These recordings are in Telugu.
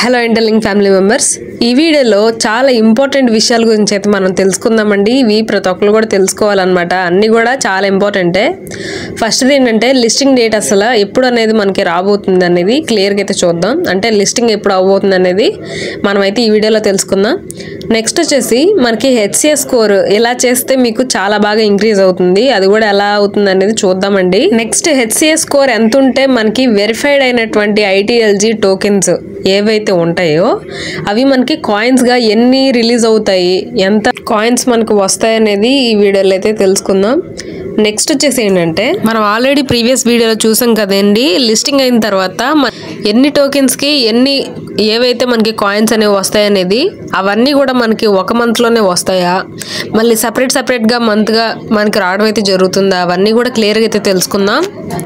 హలో ఇంటర్లింక్ ఫ్యామిలీ మెంబర్స్, ఈ వీడియోలో చాలా ఇంపార్టెంట్ విషయాల గురించి అయితే మనం తెలుసుకుందామండి. ఇవి ప్రతి ఒక్కరు కూడా తెలుసుకోవాలన్నమాట. అన్నీ కూడా చాలా ఇంపార్టెంటే. ఫస్ట్ది ఏంటంటే లిస్టింగ్ డేట్ అసలు ఎప్పుడు అనేది మనకి రాబోతుంది అనేది క్లియర్గా అయితే చూద్దాం. అంటే లిస్టింగ్ ఎప్పుడు అవబోతుంది అనేది మనమైతే ఈ వీడియోలో తెలుసుకుందాం. నెక్స్ట్ వచ్చేసి మనకి హెచ్సిఎస్ స్కోర్ ఇలా చేస్తే మీకు చాలా బాగా ఇంక్రీజ్ అవుతుంది. అది కూడా ఎలా అవుతుంది అనేది చూద్దామండి. నెక్స్ట్ హెచ్సిఎస్ స్కోర్ ఎంత ఉంటే మనకి వెరిఫైడ్ అయినటువంటి ఐటీఎల్జీ టోకెన్స్ ఏవైతే ఉంటాయో అవి మనకి కాయిన్స్ గా ఎన్ని రిలీజ్ అవుతాయి, ఎంత కాయిన్స్ మనకు వస్తాయి అనేది ఈ వీడియోలో అయితే తెలుసుకుందాం. నెక్స్ట్ వచ్చేసి ఏంటంటే మనం ఆల్రెడీ ప్రీవియస్ వీడియోలో చూసాం కదండి, లిస్టింగ్ అయిన తర్వాత ఎన్ని టోకెన్స్ కి ఎన్ని ఏవైతే మనకి కాయిన్స్ అనేవి వస్తాయి అనేది, అవన్నీ కూడా మనకి ఒక మంత్ లోనే వస్తాయా, మళ్ళీ సపరేట్ గా మంత్ గా మనకి రావడం అయితే జరుగుతుందా, అవన్నీ కూడా క్లియర్ గా అయితే తెలుసుకుందాం.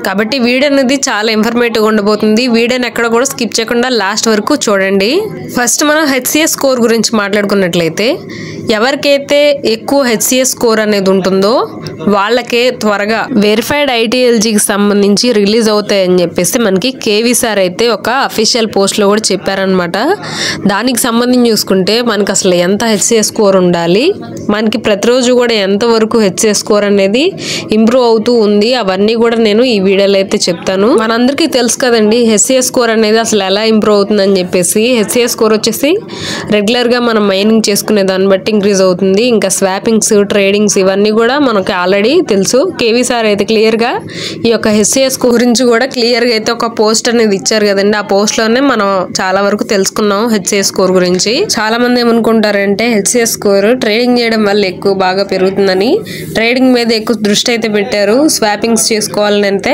కాబట్టి వీడియో అనేది చాలా ఇన్ఫర్మేటివ్ ఉండబోతుంది. వీడియోని ఎక్కడ కూడా స్కిప్ చేయకుండా లాస్ట్ వరకు చూడండి. ఫస్ట్ మనం హెచ్సిఎస్ స్కోర్ గురించి మాట్లాడుకున్నట్లయితే, ఎవరికైతే ఎక్కువ హెచ్సిఎస్ స్కోర్ అనేది ఉంటుందో వాళ్ళకే త్వరగా వెరిఫైడ్ ఐటీఎల్జీకి సంబంధించి రిలీజ్ అవుతాయని చెప్పేసి మనకి కేవీ సార్ అయితే ఒక అఫీషియల్ పోస్ట్లో కూడా చెప్పారనమాట. దానికి సంబంధించి చూసుకుంటే మనకి అసలు ఎంత హెచ్సిఎస్ స్కోర్ ఉండాలి, మనకి ప్రతిరోజు కూడా ఎంతవరకు హెచ్సిఎస్ స్కోర్ అనేది ఇంప్రూవ్ అవుతూ ఉంది, అవన్నీ కూడా నేను ఈ వీడియోలో అయితే చెప్తాను. మనందరికీ తెలుసు కదండి హెచ్సిఎస్ స్కోర్ అనేది అసలు ఎలా ఇంప్రూవ్ అవుతుందని చెప్పేసి. హెచ్సిఎస్ స్కోర్ వచ్చేసి రెగ్యులర్గా మనం మైనింగ్ చేసుకునే దాన్ని బట్టి ఇంక్రీజ్ అవుతుంది. ఇంకా స్వాపింగ్స్, ట్రేడింగ్స్ ఇవన్నీ కూడా మనకి ఆల్రెడీ తెలుసు. కేవీ సార్ అయితే క్లియర్గా ఈ యొక్క హెచ్సిఎస్ గురించి కూడా క్లియర్గా అయితే ఒక పోస్ట్ అనేది ఇచ్చారు కదండి. ఆ పోస్ట్లోనే మనం చాలా వరకు తెలుసుకున్నాం హెచ్సిఎస్ స్కోర్ గురించి. చాలా మంది ఏమనుకుంటారంటే హెచ్సిఎస్ స్కోర్ ట్రేడింగ్ చేయడం వల్ల ఎక్కువ బాగా పెరుగుతుందని, ట్రేడింగ్ మీద ఎక్కువ దృష్టి అయితే పెట్టారు, స్వాపింగ్స్ చేసుకోవాలని అయితే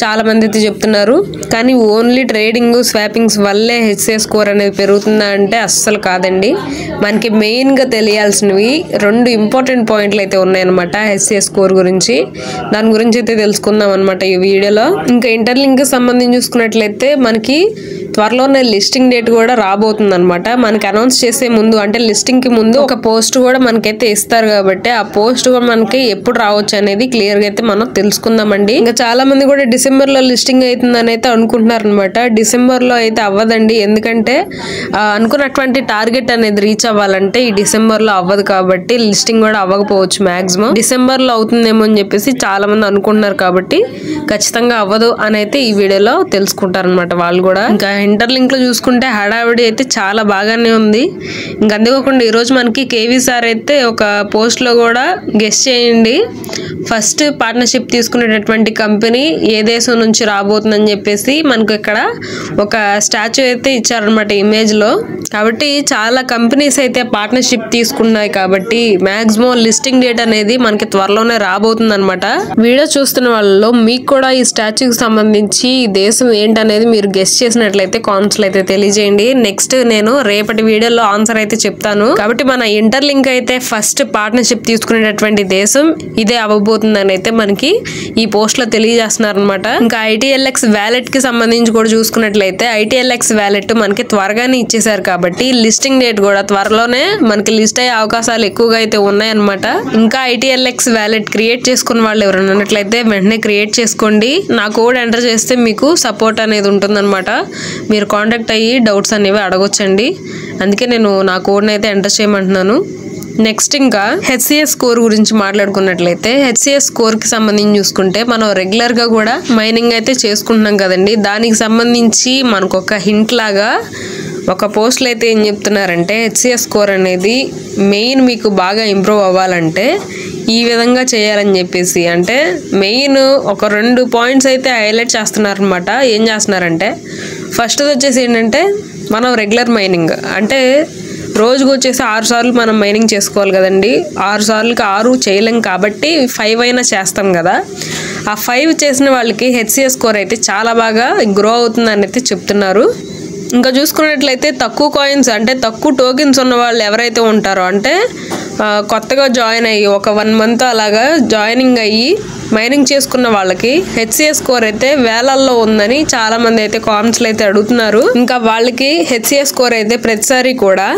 చాలా మంది అయితే చెప్తున్నారు. కానీ ఓన్లీ ట్రేడింగ్, స్వాపింగ్స్ వల్లే హెచ్సిఎస్ స్కోర్ అనేది పెరుగుతుందా అంటే అస్సలు కాదండి. మనకి మెయిన్గా తెలియాల్సినవి రెండు ఇంపార్టెంట్ పాయింట్లు అయితే ఉన్నాయన్నమాట హెచ్సిఎస్ స్కోర్ గురించి. దాని గురించి అయితే తెలుసుకుందాం అనమాట ఈ వీడియోలో. ఇంకా ఇంటర్లింక్ సంబంధించి చూసుకున్నట్లయితే మనకి త్వరలోనే లిస్టింగ్ డేట్ కూడా రాబోతుంది అనమాట. మనకి అనౌన్స్ చేసే ముందు అంటే లిస్టింగ్ కి ముందు ఒక పోస్ట్ కూడా మనకైతే ఇస్తారు కాబట్టి ఆ పోస్ట్ కూడా మనకి ఎప్పుడు రావచ్చు అనేది క్లియర్ గా అయితే మనం తెలుసుకుందామండి. ఇంకా చాలా మంది కూడా డిసెంబర్ లో లిస్టింగ్ అవుతుందని అయితే అనుకుంటున్నారు అనమాట. డిసెంబర్ లో అయితే అవ్వదండి, ఎందుకంటే అనుకున్నటువంటి టార్గెట్ అనేది రీచ్ అవ్వాలంటే ఈ డిసెంబర్ లో అవ్వదు కాబట్టి లిస్టింగ్ కూడా అవ్వకపోవచ్చు. మాక్సిమం డిసెంబర్ లో అవుతుందేమో అని చెప్పేసి చాలా మంది అనుకుంటున్నారు కాబట్టి ఖచ్చితంగా అవ్వదు అని అయితే ఈ వీడియోలో తెలుసుకుంటారు అనమాట వాళ్ళు కూడా. ఇంకా ఇంటర్లింక్ లో చూసుకుంటే హడావిడి అయితే చాలా బాగానే ఉంది. ఇంకా అందుకోకుండా ఈరోజు మనకి కేవీ సార్ అయితే ఒక పోస్ట్ లో కూడా గెస్ చేయండి, ఫస్ట్ పార్ట్నర్షిప్ తీసుకునేటటువంటి కంపెనీ ఏ దేశం నుంచి రాబోతుందని చెప్పేసి మనకు ఇక్కడ ఒక స్టాచ్యూ అయితే ఇచ్చారనమాట ఇమేజ్ లో. కాబట్టి చాలా కంపెనీస్ అయితే పార్ట్నర్షిప్ తీసుకున్నాయి కాబట్టి మాక్సిమం లిస్టింగ్ డేట్ అనేది మనకి త్వరలోనే రాబోతుంది అనమాట. వీడియో చూస్తున్న వాళ్ళలో మీకు కూడా ఈ స్టాచ్యూకి సంబంధించి ఈ దేశం ఏంటనేది మీరు గెస్ చేసినట్లయితే కామెంట్స్ లో అయితే తెలియజేయండి. నెక్స్ట్ నేను రేపటి వీడియోలో ఆన్సర్ అయితే చెప్తాను. కాబట్టి మన ఇంటర్లింక్ అయితే ఫస్ట్ పార్ట్నర్షిప్ తీసుకునేటటువంటి దేశం ఇదే అవ్వబోతుందని అయితే మనకి ఈ పోస్ట్ లో తెలియజేస్తున్నారు అనమాట. ఇంకా ఐటీఎల్ఎక్స్ వ్యాలెట్ కి సంబంధించి కూడా చూసుకున్నట్లయితే ఐటీఎల్ఎక్స్ వ్యాలెట్ మనకి త్వరగానే ఇచ్చేసారు కాబట్టి లిస్టింగ్ డేట్ కూడా త్వరలోనే మనకి లిస్ట్ అయ్యే అవకాశాలు ఎక్కువగా అయితే ఉన్నాయన్నమాట. ఇంకా ఐటీఎల్ఎక్స్ వ్యాలెట్ క్రియేట్ చేసుకున్న వాళ్ళు ఎవరైనా ఉన్నట్లయితే వెంటనే క్రియేట్ చేసుకోండి. నా కోడ్ ఎంటర్ చేస్తే మీకు సపోర్ట్ అనేది ఉంటుందన్నమాట. మీరు కాంటాక్ట్ అయ్యి డౌట్స్ అనేవి అడగొచ్చండి. అందుకే నేను నా కోడ్ని అయితే ఎంటర్ చేయమంటున్నాను. నెక్స్ట్ ఇంకా హెచ్సిఎస్ స్కోర్ గురించి మాట్లాడుకున్నట్లయితే హెచ్సిఎస్ స్కోర్ కి సంబంధించి చూసుకుంటే మనం రెగ్యులర్ గా కూడా మైనింగ్ అయితే చేసుకుంటున్నాం కదండి. దానికి సంబంధించి మనకు ఒక హింట్ లాగా ఒక పోస్ట్లో అయితే ఏం చెప్తున్నారంటే హెచ్సిఎస్ స్కోర్ అనేది మెయిన్ మీకు బాగా ఇంప్రూవ్ అవ్వాలంటే ఈ విధంగా చేయాలని చెప్పేసి, అంటే మెయిన్ ఒక 2 పాయింట్స్ అయితే హైలైట్ చేస్తున్నారు అనమాట. ఏం చేస్తున్నారంటే ఫస్ట్ వచ్చేసి ఏంటంటే మనం రెగ్యులర్ మైనింగ్ అంటే రోజుకు వచ్చేసి 6 సార్లు మనం మైనింగ్ చేసుకోవాలి కదండి. 6 సార్లకి 6 చేయలేం కాబట్టి 5 అయినా చేస్తాం కదా. ఆ 5 చేసిన వాళ్ళకి హెచ్సిఎస్ స్కోర్ అయితే చాలా బాగా గ్రో అవుతుందని అయితే చెప్తున్నారు. ఇంకా చూసుకున్నట్లయితే తక్కువ కాయిన్స్ అంటే తక్కువ టోకెన్స్ ఉన్న వాళ్ళు ఎవరైతే ఉంటారో అంటే కొత్తగా జాయిన్ అయ్యి ఒక 1 మంత్ అలాగా జాయినింగ్ అయ్యి మైనింగ్ చేసుకున్న వాళ్ళకి హెచ్సిఎస్ స్కోర్ అయితే వేలల్లో ఉందని చాలా మంది అయితే కామెంట్స్లో అయితే అడుగుతున్నారు. ఇంకా వాళ్ళకి హెచ్సిఎస్ స్కోర్ అయితే ప్రతిసారి కూడా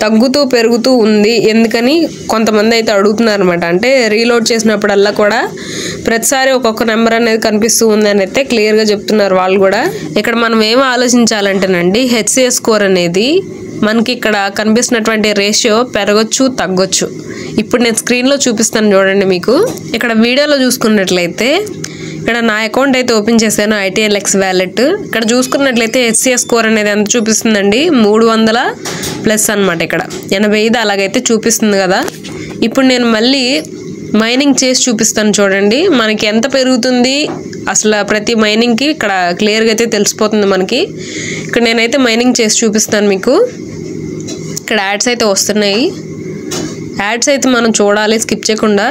తగ్గుతూ పెరుగుతూ ఉంది ఎందుకని కొంతమంది అయితే అడుగుతున్నారు అనమాట. అంటే రీలోడ్ చేసినప్పుడల్లా కూడా ప్రతిసారి ఒక్కొక్క నెంబర్ అనేది కనిపిస్తూ ఉంది అని అయితే క్లియర్గా చెప్తున్నారు వాళ్ళు కూడా. ఇక్కడ మనం ఏం ఆలోచించాలంటేనండి, హెచ్సిఎస్ స్కోర్ అనేది మనకి ఇక్కడ కనిపిస్తున్నటువంటి రేషియో పెరగొచ్చు తగ్గొచ్చు. ఇప్పుడు నేను స్క్రీన్లో చూపిస్తాను చూడండి మీకు. ఇక్కడ వీడియోలో చూసుకున్నట్లయితే ఇక్కడ నా అకౌంట్ అయితే ఓపెన్ చేశాను, ITLX వ్యాలెట్. ఇక్కడ చూసుకున్నట్లయితే హెచ్సిఎస్ స్కోర్ అనేది ఎంత చూపిస్తుందండి, 300+ అనమాట. ఇక్కడ 85 అలాగైతే చూపిస్తుంది కదా. ఇప్పుడు నేను మళ్ళీ మైనింగ్ చేసి చూపిస్తాను చూడండి మనకి ఎంత పెరుగుతుంది అసలు. ప్రతి మైనింగ్కి ఇక్కడ క్లియర్గా అయితే తెలిసిపోతుంది మనకి. ఇక్కడ నేనైతే మైనింగ్ చేసి చూపిస్తాను మీకు. ఇక్కడ యాడ్స్ అయితే వస్తున్నాయి. యాడ్స్ అయితే మనం చూడాలి స్కిప్ చేయకుండా.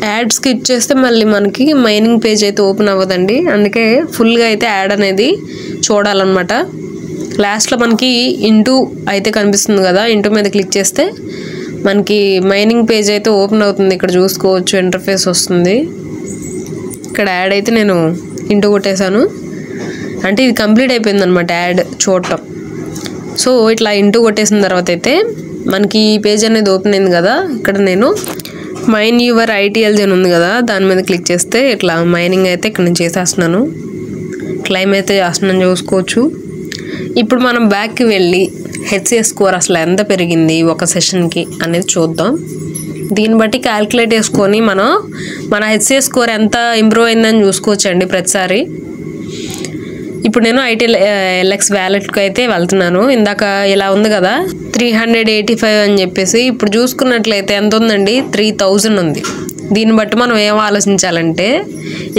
యాడ్ స్కిప్ చేస్తే మళ్ళీ మనకి మైనింగ్ పేజ్ అయితే ఓపెన్ అవ్వదండి. అందుకే ఫుల్గా అయితే యాడ్ అనేది చూడాలన్నమాట. లాస్ట్లో మనకి ఇంటూ అయితే కనిపిస్తుంది కదా, ఇంటూ మీద క్లిక్ చేస్తే మనకి మైనింగ్ పేజ్ అయితే ఓపెన్ అవుతుంది. ఇక్కడ చూసుకోవచ్చు ఇంటర్ఫేస్ వస్తుంది. ఇక్కడ యాడ్ అయితే నేను ఇంటూ కొట్టేశాను, అంటే ఇది కంప్లీట్ అయిపోయింది అనమాట యాడ్ చూడటం. సో ఇట్లా ఇంటూ కొట్టేసిన తర్వాత అయితే మనకి ఈ పేజ్ అనేది ఓపెన్ అయింది కదా. ఇక్కడ నేను మైన్ యువర్ ITLG అని ఉంది కదా, దాని మీద క్లిక్ చేస్తే ఇట్లా మైనింగ్ అయితే ఇక్కడ నేను చేసేస్తున్నాను, క్లైమ్ అయితే చేస్తున్నాను చూసుకోవచ్చు. ఇప్పుడు మనం బ్యాక్కి వెళ్ళి హెచ్సిఎస్ స్కోర్ అసలు ఎంత పెరిగింది ఒక సెషన్కి అనేది చూద్దాం. దీన్ని బట్టి క్యాల్కులేట్ చేసుకొని మన హెచ్సిఎస్ స్కోర్ ఎంత ఇంప్రూవ్ అయిందని చూసుకోవచ్చండి ప్రతిసారి. ఇప్పుడు నేను ITLX వ్యాలెట్కి అయితే వెళ్తున్నాను. ఇందాక ఇలా ఉంది కదా 385 అని చెప్పేసి, ఇప్పుడు చూసుకున్నట్లయితే ఎంత ఉందండి, 3000 ఉంది. దీన్ని బట్టి మనం ఏం ఆలోచించాలంటే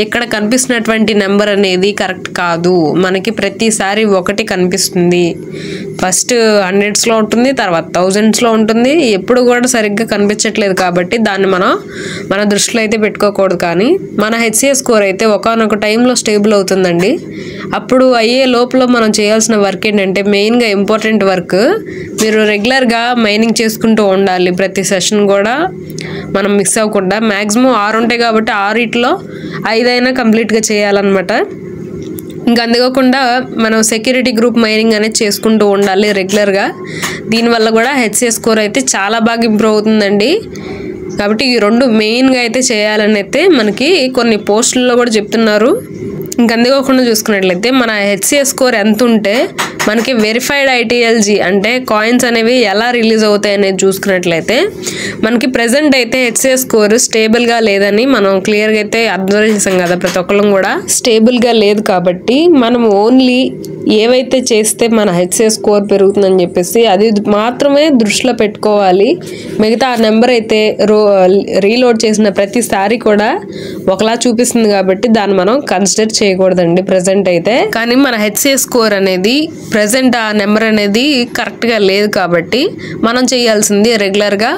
ఇక్కడ కనిపిస్తున్నటువంటి నెంబర్ అనేది కరెక్ట్ కాదు. మనకి ప్రతిసారి ఒకటి కనిపిస్తుంది. ఫస్ట్ 100స్లో ఉంటుంది, తర్వాత 1000స్లో ఉంటుంది. ఎప్పుడు కూడా సరిగ్గా కనిపించట్లేదు కాబట్టి దాన్ని మన దృష్టిలో అయితే పెట్టుకోకూడదు. కానీ మన హెచ్సిఎస్ స్కోర్ అయితే ఒకానొక టైంలో స్టేబుల్ అవుతుందండి. అప్పుడు అయ్యే లోపల మనం చేయాల్సిన వర్క్ ఏంటంటే మెయిన్గా ఇంపార్టెంట్ వర్క్, మీరు రెగ్యులర్గా మైనింగ్ చేసుకుంటూ ఉండాలి. ప్రతి సెషన్ కూడా మనం మిస్ అవ్వకుండా. మ్యాక్సిమం 6 ఉంటాయి కాబట్టి 6లో 5 అయినా కంప్లీట్గా చేయాలన్నమాట. ఇంకా అందుకోకుండా మనం సెక్యూరిటీ గ్రూప్ మైనింగ్ అనేది చేసుకుంటూ ఉండాలి రెగ్యులర్గా. దీనివల్ల కూడా హెచ్సిఎస్ స్కోర్ అయితే చాలా బాగా ఇంప్రూవ్ అవుతుందండి. కాబట్టి ఈ రెండు మెయిన్గా అయితే చేయాలని అయితే మనకి కొన్ని పోస్టుల్లో కూడా చెప్తున్నారు. ఇంక అందుకోకుండా చూసుకున్నట్లయితే మన హెచ్సిఎస్ స్కోర్ ఎంత ఉంటే మనకి వెరిఫైడ్ ITLG అంటే కాయిన్స్ అనేవి ఎలా రిలీజ్ అవుతాయి అనేది చూసుకున్నట్లయితే మనకి ప్రెజెంట్ అయితే హెచ్సిఎస్ స్కోర్ స్టేబుల్గా లేదని మనం క్లియర్గా అయితే అబ్జర్వ్ చేసాం కదా. ప్రతి ఒక్కళ్ళం కూడా స్టేబుల్గా లేదు కాబట్టి మనం ఓన్లీ ఏవైతే చేస్తే మన హెచ్సిఎస్ స్కోర్ పెరుగుతుందని చెప్పేసి అది మాత్రమే దృష్టిలో పెట్టుకోవాలి. మిగతా ఆ నెంబర్ అయితే రీలోడ్ చేసిన ప్రతిసారి కూడా ఒకలా చూపిస్తుంది కాబట్టి దాన్ని మనం కన్సిడర్ చేయకూడదండి ప్రెజెంట్ అయితే. కానీ మన హెచ్సిఎస్ స్కోర్ అనేది ప్రెజెంట్ ఆ నెంబర్ అనేది కరెక్ట్గా లేదు కాబట్టి మనం చేయాల్సింది రెగ్యులర్గా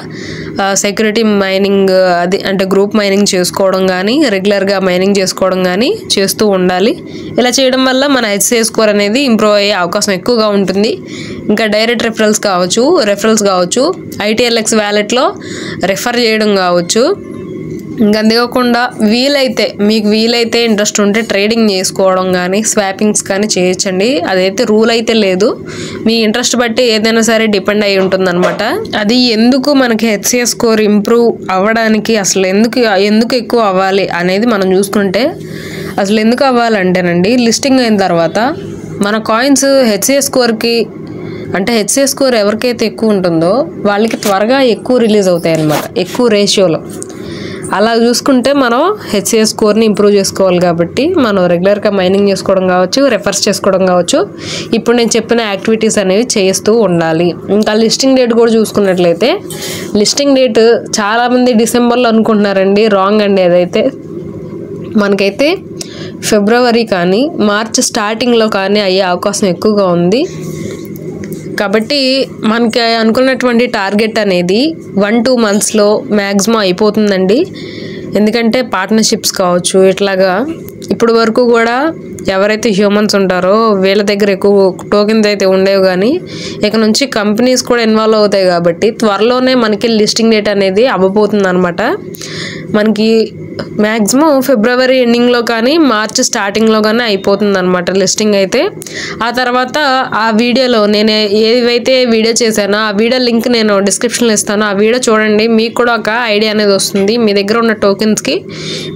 సెక్యూరిటీ మైనింగ్ అది అంటే గ్రూప్ మైనింగ్ చేసుకోవడం కానీ రెగ్యులర్గా మైనింగ్ చేసుకోవడం కానీ చేస్తూ ఉండాలి. ఇలా చేయడం వల్ల మన హెచ్సిఎస్ స్కోర్ అనేది ఇంప్రూవ్ అయ్యే అవకాశం ఎక్కువగా ఉంటుంది. ఇంకా డైరెక్ట్ రెఫరల్స్ కావచ్చు, ITLX వ్యాలెట్లో రెఫర్ చేయడం కావచ్చు. ఇంకా అంతేకాకుండా మీకు వీలైతే ఇంట్రెస్ట్ ఉంటే ట్రేడింగ్ చేసుకోవడం కానీ స్వాపింగ్స్ కానీ చేయొచ్చండి. అదైతే రూల్ అయితే లేదు, మీ ఇంట్రెస్ట్ బట్టి ఏదైనా సరే డిపెండ్ అయి ఉంటుందన్నమాట. అది ఎందుకు మనకి హెచ్సిఎస్ స్కోర్ ఇంప్రూవ్ అవ్వడానికి అసలు ఎందుకు ఎక్కువ అవ్వాలి అనేది మనం చూసుకుంటే, అసలు ఎందుకు అవ్వాలంటేనండి లిస్టింగ్ అయిన తర్వాత మన కాయిన్స్ హెచ్సిఎస్ స్కోర్కి అంటే హెచ్సిఎస్ స్కోర్ ఎవరికైతే ఎక్కువ ఉంటుందో వాళ్ళకి త్వరగా ఎక్కువ రిలీజ్ అవుతాయి అన్నమాట, ఎక్కువ రేషియోలో. అలా చూసుకుంటే మనం హెచ్సిఎస్ స్కోర్ని ఇంప్రూవ్ చేసుకోవాలి కాబట్టి మనం రెగ్యులర్గా మైనింగ్ చేసుకోవడం కావచ్చు, రెఫర్స్ చేసుకోవడం కావచ్చు, ఇప్పుడు నేను చెప్పిన యాక్టివిటీస్ అనేవి చేస్తూ ఉండాలి. ఇంకా లిస్టింగ్ డేట్ కూడా చూసుకున్నట్లయితే లిస్టింగ్ డేట్ చాలామంది డిసెంబర్లో అనుకుంటున్నారండి. రాంగ్ అండి. అదైతే మనకైతే ఫిబ్రవరి కానీ మార్చ్ స్టార్టింగ్లో కానీ అయ్యే అవకాశం ఎక్కువగా ఉంది. కాబట్టి మనకి అనుకున్నటువంటి టార్గెట్ అనేది 1-2 మంత్స్లో మ్యాక్సిమం అయిపోతుందండి. ఎందుకంటే పార్ట్నర్షిప్స్ కావచ్చు, ఇట్లాగా ఇప్పుడు వరకు కూడా ఎవరైతే హ్యూమన్స్ ఉంటారో వీళ్ళ దగ్గర ఎక్కువ టోకెన్స్ అయితే ఉండేవి. కానీ ఇక నుంచి కంపెనీస్ కూడా ఇన్వాల్వ్ అవుతాయి కాబట్టి త్వరలోనే మనకి లిస్టింగ్ డేట్ అనేది అవ్వబోతుంది అనమాట. మనకి మ్యాక్సిమం ఫిబ్రవరి ఎండింగ్లో కానీ మార్చ్ స్టార్టింగ్లో కానీ అయిపోతుంది అనమాట లిస్టింగ్ అయితే. ఆ తర్వాత ఆ వీడియోలో నేను ఏవైతే వీడియో చేశానో ఆ వీడియో లింక్ నేను డిస్క్రిప్షన్లో ఇస్తాను. ఆ వీడియో చూడండి, మీకు కూడా ఒక ఐడియా అనేది వస్తుంది మీ దగ్గర ఉన్న టోకెన్స్కి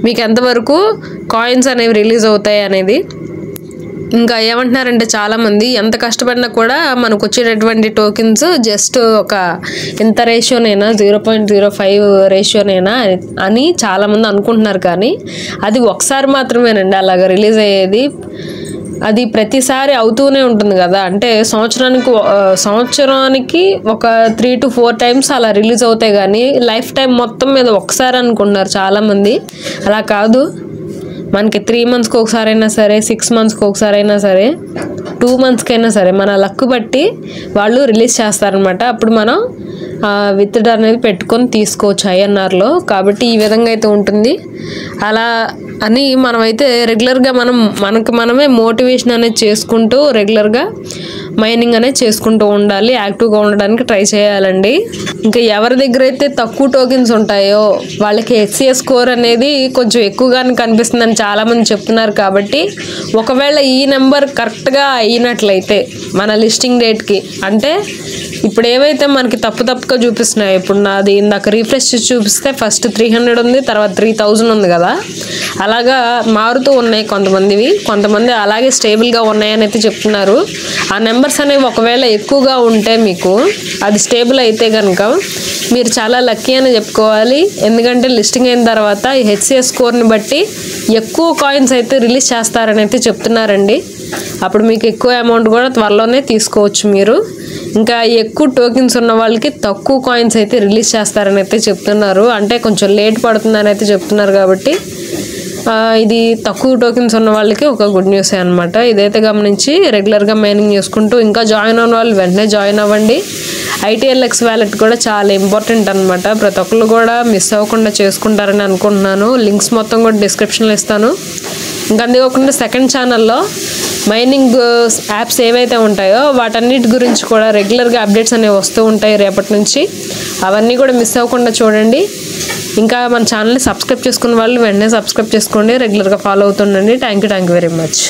మీకు ఎంతవరకు కాయిన్స్ అనేవి రిలీజ్ అవుతాయి అనేది. ఇంకా ఏమంటున్నారంటే చాలామంది ఎంత కష్టపడినా కూడా మనకు వచ్చేటటువంటి టోకెన్స్ జస్ట్ ఒక ఇంత రేషియోనైనా 0.05 రేషియోనైనా అని చాలామంది అనుకుంటున్నారు. కానీ అది ఒకసారి మాత్రమేనండి అలాగ రిలీజ్ అయ్యేది. అది ప్రతిసారి అవుతూనే ఉంటుంది కదా, అంటే సంవత్సరానికి ఒక 3 to 4 టైమ్స్ అలా రిలీజ్ అవుతాయి. కానీ లైఫ్ టైం మొత్తం మీద ఒకసారి అనుకుంటున్నారు చాలామంది. అలా కాదు, మనకి 3 మంత్స్కి ఒకసారి అయినా సరే, 6 మంత్స్కి ఒకసారి అయినా సరే, 2 మంత్స్కి అయినా సరే మన లక్ బట్టి వాళ్ళు రిలీజ్ చేస్తారనమాట. అప్పుడు మనం విత్డ్రా అనేది పెట్టుకొని తీసుకోవచ్చు ఐఎన్ఆర్లో. కాబట్టి ఈ విధంగా అయితే ఉంటుంది. అలా అని మనమైతే రెగ్యులర్గా మనకి మనమే మోటివేషన్ అనేది చేసుకుంటూ రెగ్యులర్గా మైనింగ్ అనేది చేసుకుంటూ ఉండాలి, యాక్టివ్గా ఉండడానికి ట్రై చేయాలండి. ఇంకా ఎవరి దగ్గర అయితే తక్కువ టోకెన్స్ ఉంటాయో వాళ్ళకి HCS స్కోర్ అనేది కొంచెం ఎక్కువగానే కనిపిస్తుందని చాలామంది చెప్తున్నారు. కాబట్టి ఒకవేళ ఈ నెంబర్ కరెక్ట్గా అయినట్లయితే మన లిస్టింగ్ డేట్కి, అంటే ఇప్పుడు ఏవైతే మనకి తప్పుగా చూపిస్తున్నాయి, ఇప్పుడు నాది ఇందాక రీఫ్రెష్ చూపిస్తే ఫస్ట్ 300 ఉంది, తర్వాత 3000 ఉంది కదా, అలాగా మారుతూ ఉన్నాయి కొంతమంది అలాగే స్టేబుల్గా ఉన్నాయని అయితే చెప్తున్నారు. ఆ నెంబర్స్ అనేవి ఒకవేళ ఎక్కువగా ఉంటే మీకు అది స్టేబుల్ అయితే కనుక మీరు చాలా లక్కీ అని చెప్పుకోవాలి. ఎందుకంటే లిస్టింగ్ అయిన తర్వాత ఈ HCS స్కోర్ని బట్టి ఎక్కువ కాయిన్స్ అయితే రిలీజ్ చేస్తారని అయితే చెప్తున్నారండి. అప్పుడు మీకు ఎక్కువ అమౌంట్ కూడా త్వరలోనే తీసుకోవచ్చు మీరు. ఇంకా ఎక్కువ టోకెన్స్ ఉన్న వాళ్ళకి తక్కువ కాయిన్స్ అయితే రిలీజ్ చేస్తారని అయితే చెప్తున్నారు. అంటే కొంచెం లేట్ పడుతుందని అయితే చెప్తున్నారు. కాబట్టి ఇది తక్కువ టోకెన్స్ ఉన్న వాళ్ళకి ఒక గుడ్ న్యూస్ అనమాట. ఇదైతే గమనించి రెగ్యులర్గా మైనింగ్ చేసుకుంటూ ఇంకా జాయిన్ అవ్వని వాళ్ళు వెంటనే జాయిన్ అవ్వండి. ITLX వ్యాలెట్ కూడా చాలా ఇంపార్టెంట్ అనమాట. ప్రతి ఒక్కళ్ళు కూడా మిస్ అవ్వకుండా చేసుకుంటారని అనుకుంటున్నాను. లింక్స్ మొత్తం కూడా డిస్క్రిప్షన్లో ఇస్తాను. ఇంకా అంతేకాకుండా సెకండ్ ఛానల్లో మైనింగ్ యాప్స్ ఏవైతే ఉంటాయో వాటన్నిటి గురించి కూడా రెగ్యులర్గా అప్డేట్స్ అనేవి వస్తూ ఉంటాయి రేపటి నుంచి. అవన్నీ కూడా మిస్ అవ్వకుండా చూడండి. ఇంకా మన ఛానల్ని సబ్స్క్రైబ్ చేసుకున్న వాళ్ళు వెంటనే సబ్స్క్రైబ్ చేసుకోండి, రెగ్యులర్గా ఫాలో అవుతుండండి. Thank you very much.